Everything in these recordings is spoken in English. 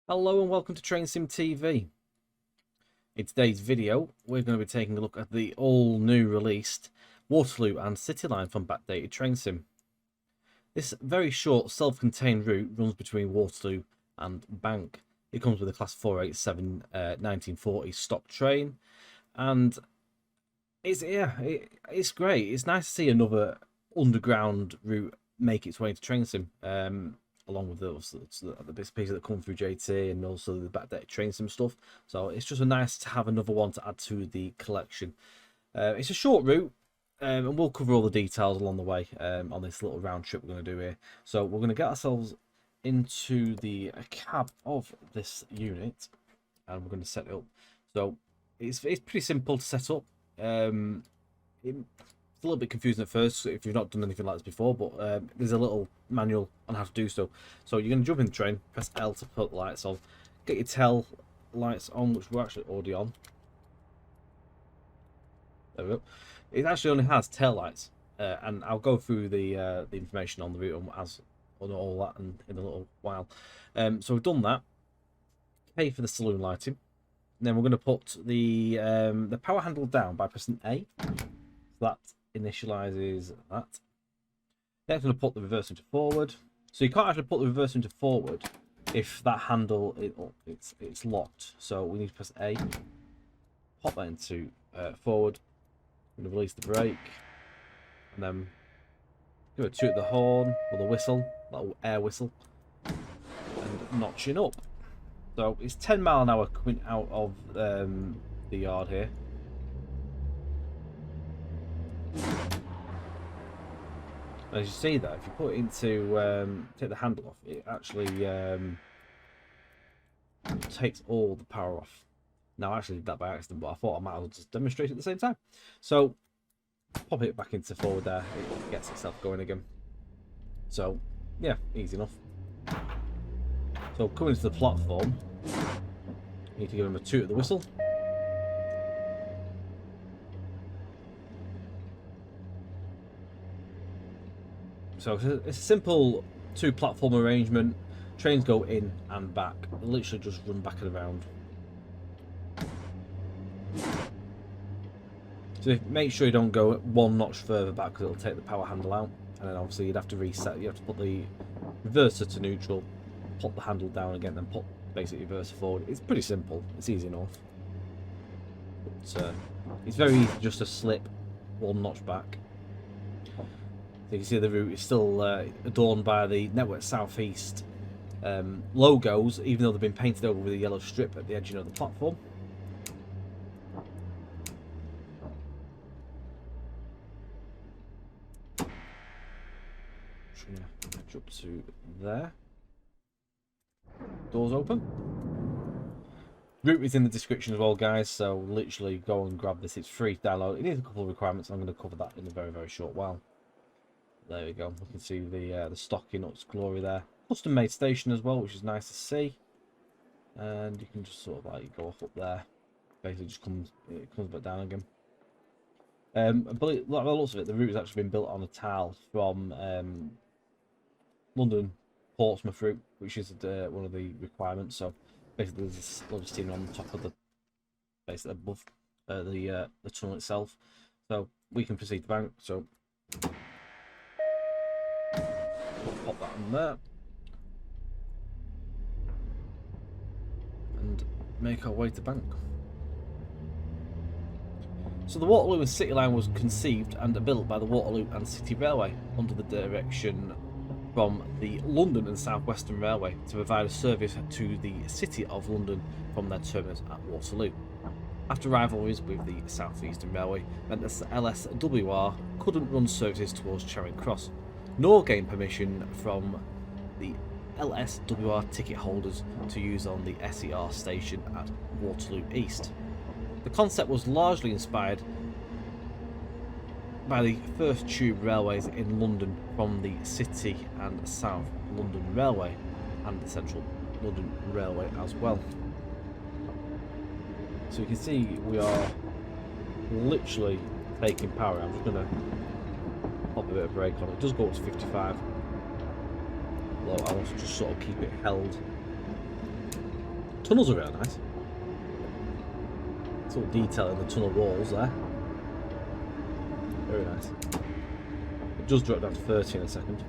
Hello and welcome to Train Sim TV. In today's video, we're going to be taking a look at the all-new released Waterloo and City Line from backdated Train Sim. This very short, self-contained route runs between Waterloo and Bank. It comes with a Class 487 1940 stock train, and it's great. It's nice to see another underground route make its way into Train Sim. Along with the bits and pieces that come through JT and also the backdated Train Sim stuff. So it's just nice to have another one to add to the collection. It's a short route, and we'll cover all the details along the way on this little round trip we're going to do here. So we're going to get ourselves into the cab of this unit, and we're going to set it up. So it's pretty simple to set up. It's a little bit confusing at first if you've not done anything like this before, but there's a little manual on how to do so. So you're going to jump in the train, press L to put the lights on, get your tail lights on, which we're actually already on. There we go. It actually only has tail lights, and I'll go through the information on the route on all that in a little while. So we've done that. Pay for the saloon lighting. And then we're going to put the power handle down by pressing A. So that initializes that. Then I'm going to put the reverse into forward. So you can't actually put the reverse into forward if that handle it's locked. So we need to press A, pop that into forward. I'm going to release the brake, and then give it a toot the horn or the whistle, that little air whistle, and notching up. So it's 10 mile an hour coming out of the yard here. As you see that, if you put it into take the handle off, it actually takes all the power off. Now, I actually did that by accident, but I thought I might as well just demonstrate it at the same time. So, pop it back into forward there, it gets itself going again. So, yeah, easy enough. So, coming to the platform, you need to give them a toot of the whistle. So it's a simple two-platform arrangement. Trains go in and back. They literally just run back and around. So make sure you don't go one notch further back because it'll take the power handle out. And then obviously you'd have to reset. You have to put the reverser to neutral, pop the handle down again, then pop basically reverser forward. It's pretty simple. It's easy enough. But, it's very easy just to slip one notch back. So you can see the route is still adorned by the Network Southeast logos, even though they've been painted over with a yellow strip at the edge of the platform. Just going to match up to there. Doors open. Route is in the description as well, guys, so literally go and grab this. It's free to download. It needs a couple of requirements. I'm going to cover that in a very, very short while. There we go. We can see the stock in its glory there. Custom made station as well, which is nice to see. And you can just sort of like go off up there. Basically, just comes back down again. But by the looks of it, the route has actually been built on a tile from London Portsmouth route, which is one of the requirements. So basically, there's a lot of steam on top of the basically above the tunnel itself. So we can proceed to Bank. So. Pop that on there and make our way to Bank. So the Waterloo and City Line was conceived and built by the Waterloo and City Railway under the direction from the London and South Western Railway to provide a service to the City of London from their terminus at Waterloo. After rivalries with the South Eastern Railway meant that the LSWR couldn't run services towards Charing Cross, nor gain permission from the LSWR ticket holders to use on the SER station at Waterloo East. The concept was largely inspired by the first tube railways in London from the City and South London Railway and the Central London Railway as well. So you can see we are literally taking power. I'm just going to pop a bit of brake on it. It does go up to 55. Although I want to just sort of keep it held Tunnels are really nice. It's all detail in the tunnel walls there. Very nice. It does drop down to 30 in a second.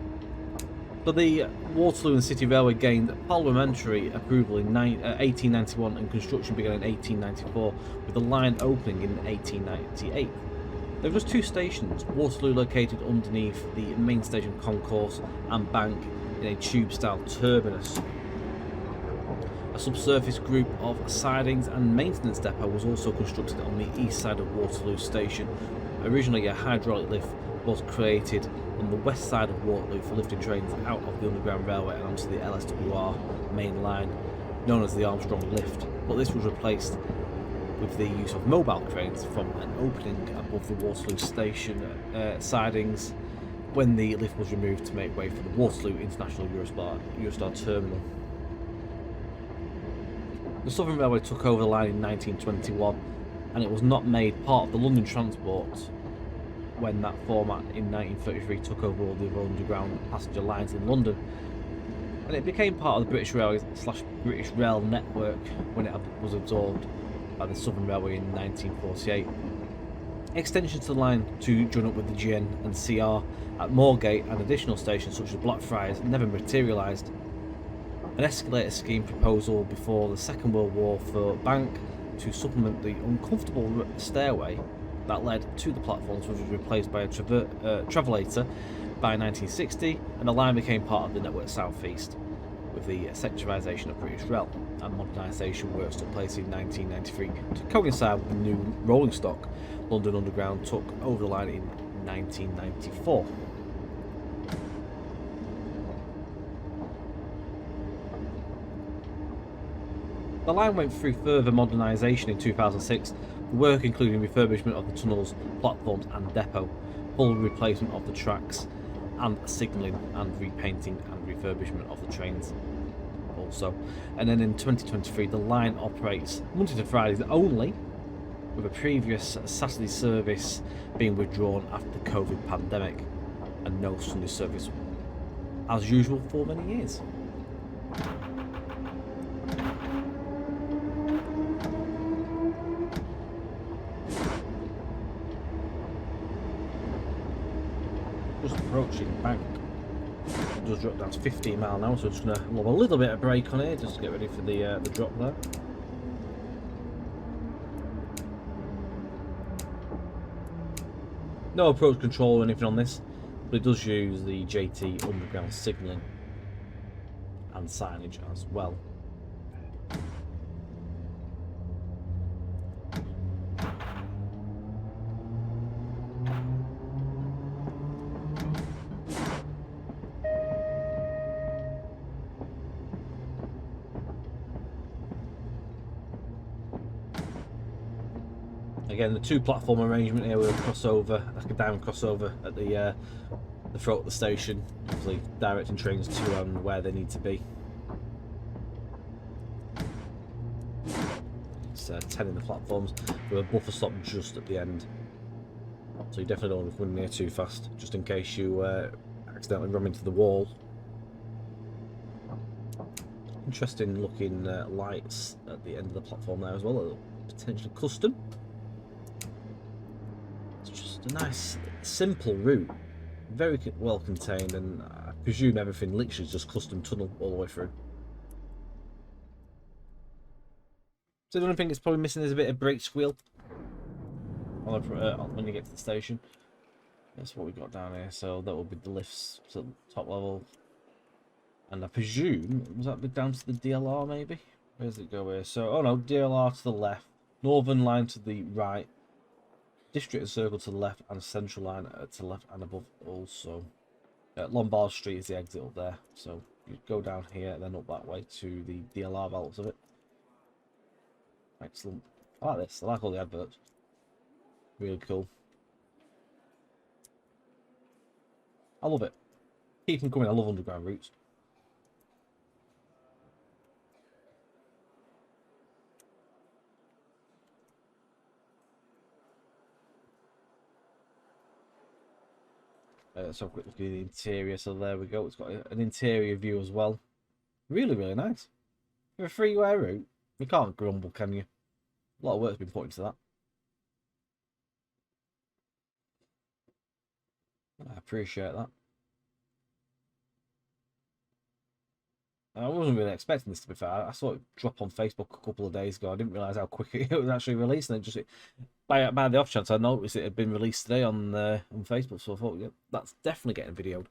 So the Waterloo and City Railway gained parliamentary approval in 1891 and construction began in 1894, with the line opening in 1898. There were just two stations, Waterloo located underneath the main station concourse and bank in a tube-style terminus. A subsurface group of sidings and maintenance depot was also constructed on the east side of Waterloo station. Originally a hydraulic lift was created on the west side of Waterloo for lifting trains out of the Underground Railway and onto the LSWR main line, known as the Armstrong Lift, but this was replaced with the use of mobile cranes from an opening above the Waterloo station sidings when the lift was removed to make way for the Waterloo International Eurostar terminal. The Southern Railway took over the line in 1921 and it was not made part of the London Transport when that format in 1933 took over all the other underground passenger lines in London, and it became part of the British Railway / British Rail network when it was absorbed by the Southern Railway in 1948. Extensions to the line to join up with the GN and CR at Moorgate and additional stations such as Blackfriars never materialised. An escalator scheme proposal before the Second World War for Bank to supplement the uncomfortable stairway that led to the platforms was replaced by a travelator by 1960, and the line became part of the Network South East with the sectorisation of British Rail, and modernisation works took place in 1993 to coincide with the new rolling stock. London Underground took over the line in 1994. The line went through further modernisation in 2006, the work including refurbishment of the tunnels, platforms and depot, full replacement of the tracks and signalling, and repainting and refurbishment of the trains also. And then in 2023 the line operates Monday to Fridays only, with a previous Saturday service being withdrawn after the COVID pandemic, and no Sunday service as usual for many years. Just approaching bank. It does drop down to 15 miles an hour, so we're just going to lob a little bit of brake on here just to get ready for the drop there. No approach control or anything on this, but it does use the JT underground signalling and signage as well. Again, the two platform arrangement here with a crossover, like a diamond crossover at the throat of the station, obviously directing trains to and where they need to be. It's 10 in the platforms with a buffer stop just at the end, so you definitely don't want to run near too fast, just in case you accidentally run into the wall. Interesting looking lights at the end of the platform there as well, potentially custom. A nice simple route, very well contained, and I presume everything literally is just custom tunnel all the way through. So the only thing it's probably missing is a bit of brake squeal on when you get to the station. That's what we've got down here, so that will be the lifts to the top level, and I presume, was that down to the DLR maybe? Where does it go here? So, oh no, DLR to the left, Northern line to the right, District and Circle to the left, and Central line to the left and above also. Lombard Street is the exit up there, so you go down here and then up that way to the DLR valves of it. Excellent. I like this. I like all the adverts. Really cool. I love it. Keep them coming. I love underground routes. Let's have a quick look at the interior. So there we go. It's got an interior view as well. Really, really nice. For a freeway route, You can't grumble, can you? A lot of work's been put into that. I appreciate that. I wasn't really expecting this, to be fair. I saw it drop on Facebook a couple of days ago. I didn't realise how quick it was actually released, and by the off chance I noticed it had been released today on Facebook. So I thought, yeah, that's definitely getting videoed.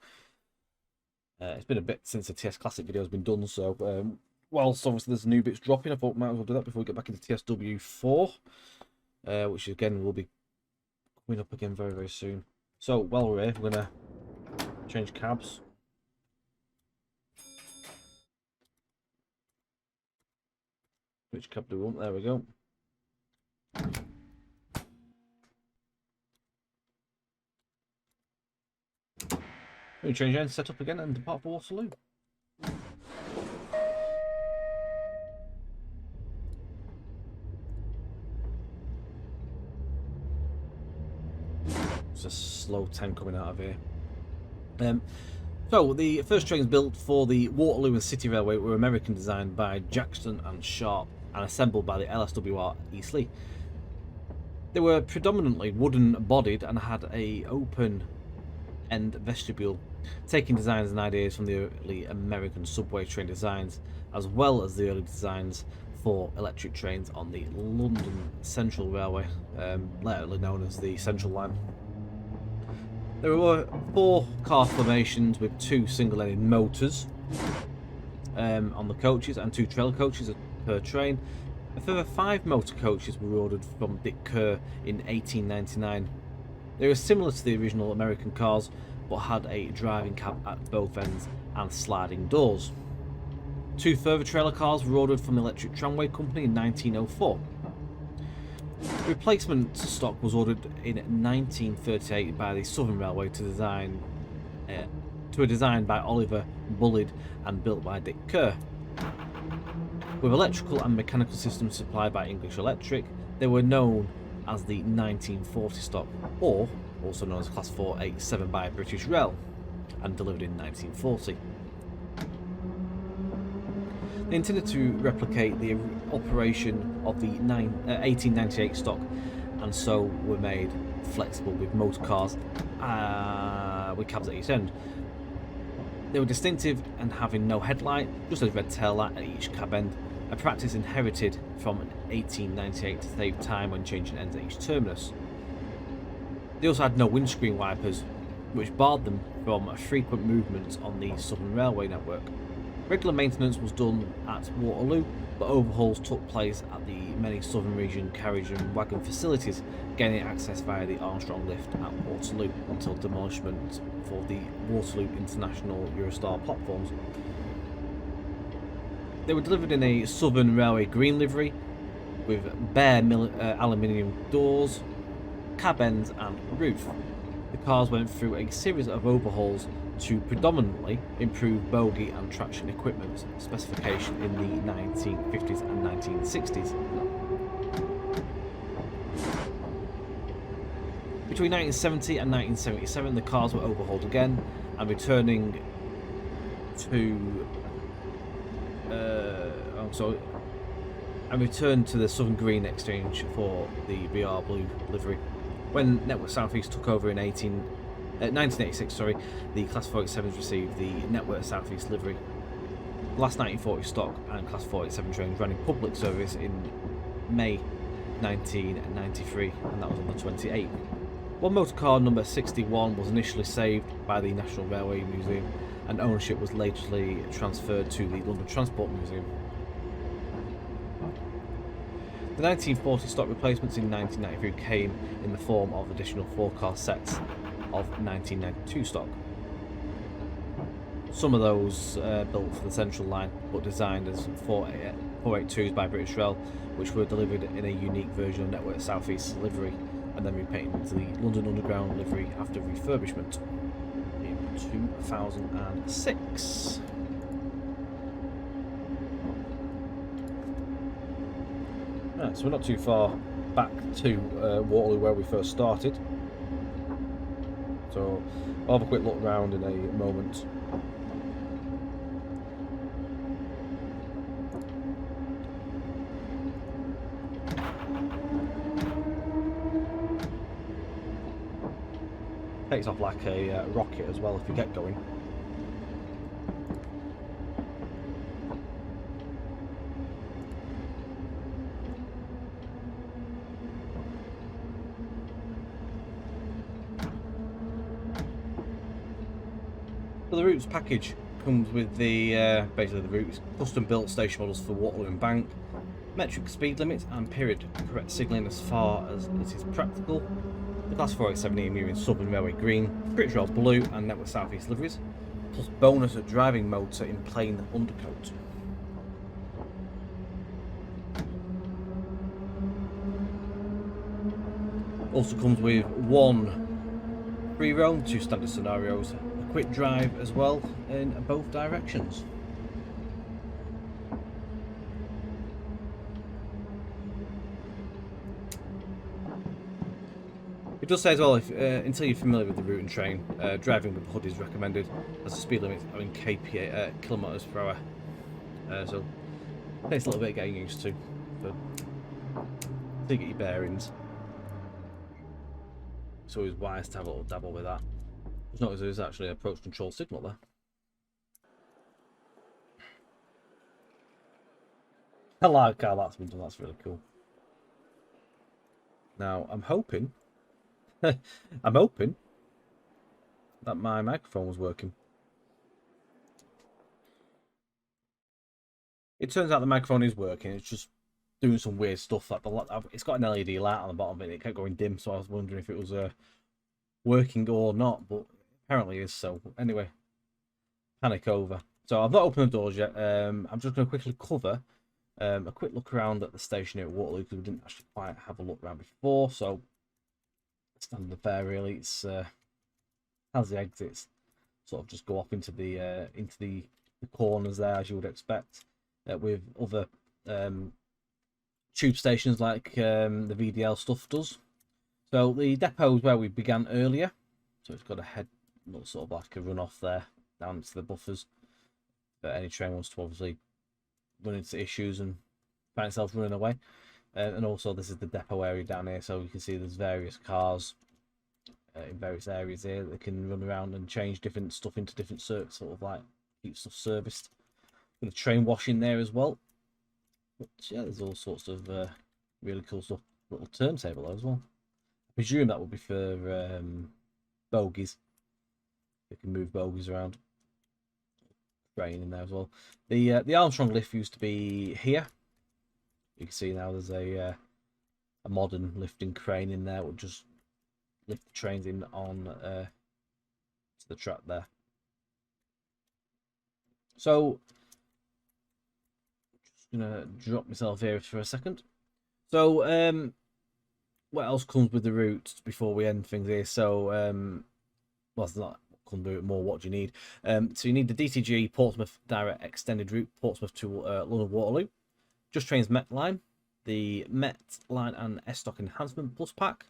It's been a bit since the TS Classic video has been done, so whilst obviously there's new bits dropping, I thought might as well do that before we get back into TSW4, which again will be coming up again very, very soon. So while we're here, we're gonna change cabs. Which cab do we want? There we go. We change engine setup again and depart for Waterloo. It's a slow 10 coming out of here. So the first trains built for the Waterloo and City Railway were American designed by Jackson and Sharp and assembled by the LSWR Eastleigh. They were predominantly wooden bodied and had a open end vestibule, taking designs and ideas from the early American subway train designs, as well as the early designs for electric trains on the London Central Railway, latterly known as the Central Line. There were 4 car formations with 2 single-ended motors on the coaches and 2 trailer coaches per train. A further 5 motor coaches were ordered from Dick Kerr in 1899. They were similar to the original American cars, but had a driving cab at both ends and sliding doors. 2 further trailer cars were ordered from the Electric Tramway Company in 1904. Replacement stock was ordered in 1938 by the Southern Railway to a design by Oliver Bullard and built by Dick Kerr. With electrical and mechanical systems supplied by English Electric, they were known as the 1940 stock, or also known as Class 487 by British Rail, and delivered in 1940. They intended to replicate the operation of the 1898 stock, and so were made flexible with motor cars with cabs at each end. They were distinctive and having no headlight, just a red tail light at each cab end, a practice inherited from 1898 to save time when changing ends at each terminus. They also had no windscreen wipers, which barred them from frequent movements on the Southern Railway network. Regular maintenance was done at Waterloo, but overhauls took place at the many Southern Region carriage and wagon facilities, gaining access via the Armstrong lift at Waterloo until demolishment for the Waterloo International Eurostar platforms. They were delivered in a Southern Railway green livery with bare aluminium doors, cab ends and roof. The cars went through a series of overhauls to predominantly improve bogie and traction equipment specification in the 1950s and 1960s. Between 1970 and 1977, the cars were overhauled again and returned to the Southern Green exchange for the BR Blue livery. When Network South East took over in 1986, the Class 487s received the Network South East livery. The last 1940 stock and Class 487 trains ran in public service in May 1993, and that was on the 28th. One motor car, number 61, was initially saved by the National Railway Museum, and ownership was lately transferred to the London Transport Museum. The 1940 stock replacements in 1993 came in the form of additional 4-car sets of 1992 stock. Some of those built for the Central Line, but designed as 482s by British Rail, which were delivered in a unique version of Network South East livery, and then repainted into the London Underground livery after refurbishment in 2006. Right, so we're not too far back to Waterloo where we first started. So I'll have a quick look around in a moment. Takes off like a rocket as well if you get going. So the routes package comes with the basically the routes, custom built station models for Waterloo and Bank, metric speed limits and period correct signalling as far as it is practical. The Class 487 EMU in Southern Railway Green, British Rail Blue and Network South East liveries, plus bonus driving motor in plain undercoat. Also comes with one free roam, 2 standard scenarios, a quick drive as well in both directions. It does say as well, if until you're familiar with the route and train, driving with the hood is recommended as the speed limit are in kilometers per hour. So it takes a little bit of getting used to, but to get your bearings. It's always wise to have a little dabble with that. Just notice there's actually an approach control signal there. I like how that's been done, that's really cool. Now, I'm hoping that my microphone was working. It turns out the microphone is working, it's just doing some weird stuff. Like it's got an LED light on the bottom and it kept going dim, so I was wondering if it was working or not, but apparently it is. So anyway, panic over. So I've not opened the doors yet. I'm just going to quickly cover a quick look around at the station here at Waterloo, because we didn't actually quite have a look around before. So standard affair really. It's has the exits sort of just go off into the corners there, as you would expect, with other tube stations like the VDL stuff does. So the depot is where we began earlier. So it's got a head, sort of like a run off there down to the buffers. But any train wants to obviously run into issues and find itself running away. And also this is the depot area down here, so you can see there's various cars in various areas here that can run around and change different stuff into different sort of like keep stuff serviced. Got a train wash in there as well. But yeah, there's all sorts of really cool stuff. Little turntable there as well. I presume that would be for bogies. They can move bogies around. Train in there as well. The Armstrong lift used to be here. You can see now there's a modern lifting crane in there, which just lift the trains in on to the track there. So just gonna drop myself here for a second. So what else comes with the route before we end things here? So well, it's not comes with it more. What do you need? So you need the DTG Portsmouth direct extended route, Portsmouth to London Waterloo. Just Trains Met line, the Met line and S-Stock enhancement plus pack,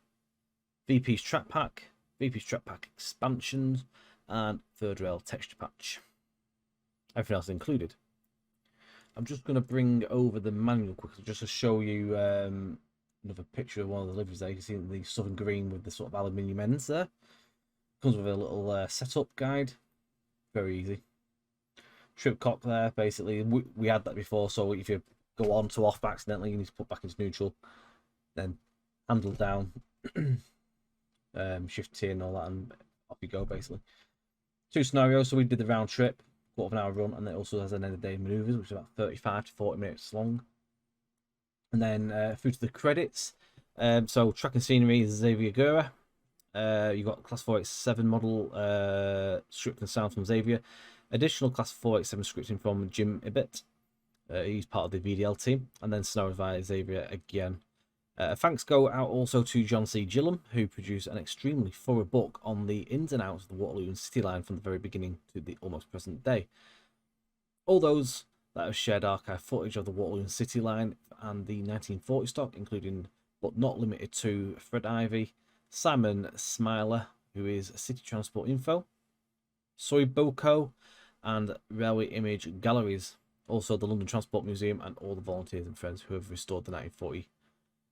VP's track pack, VP's track pack expansions, and third rail texture patch. Everything else included. I'm just going to bring over the manual quickly just to show you another picture of one of the liveries there. You can see the southern green with the sort of aluminium ends there. Comes with a little setup guide. Very easy. Trip cock there, basically. We had that before, so if you go on to off accidentally, you need to put back into neutral. Then handle down, shift T and all that, and off you go, basically. 2 scenarios, so we did the round trip, quarter of an hour run, and it also has an end of day manoeuvres, which is about 35 to 40 minutes long. And then through to the credits. So track and scenery is Xavier Gura. You got Class 487 model script and sound from Xavier. Additional Class 487 scripting from Jim Ibbett. He's part of the VDL team. And then scenarios via Xavier again. Thanks go out also to John C. Gillam, who produced an extremely thorough book on the ins and outs of the Waterloo and City line from the very beginning to the almost present day. All those that have shared archive footage of the Waterloo and City line and the 1940 stock, including but not limited to Fred Ivey, Simon Smiler, who is City Transport Info, Soy Boko, and Railway Image Galleries. Also the London Transport Museum and all the volunteers and friends who have restored the 1940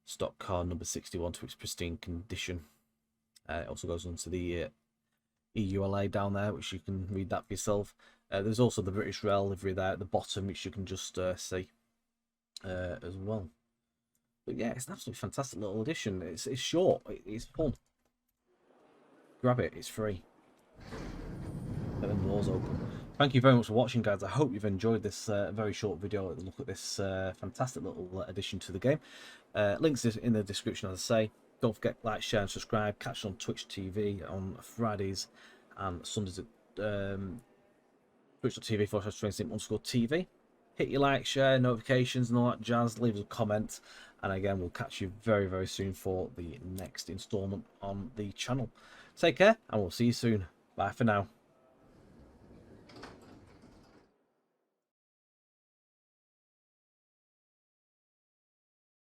stock car number 61 to its pristine condition. It also goes on to the EULA down there, which you can read that for yourself. There's also the British Rail livery there at the bottom, which you can just see as well. But yeah, it's an absolutely fantastic little edition. It's short, it's fun. Grab it, it's free. But then the doors open. Thank you very much for watching, guys. I hope you've enjoyed this very short video. Look at this fantastic little addition to the game. Links in the description, as I say. Don't forget, like, share, and subscribe. Catch us on Twitch TV on Fridays and Sundays at twitch.tv/TrainSim_TV. Hit your like, share, notifications, and all that jazz. Leave us a comment. And again, we'll catch you very, very soon for the next installment on the channel. Take care, and we'll see you soon. Bye for now.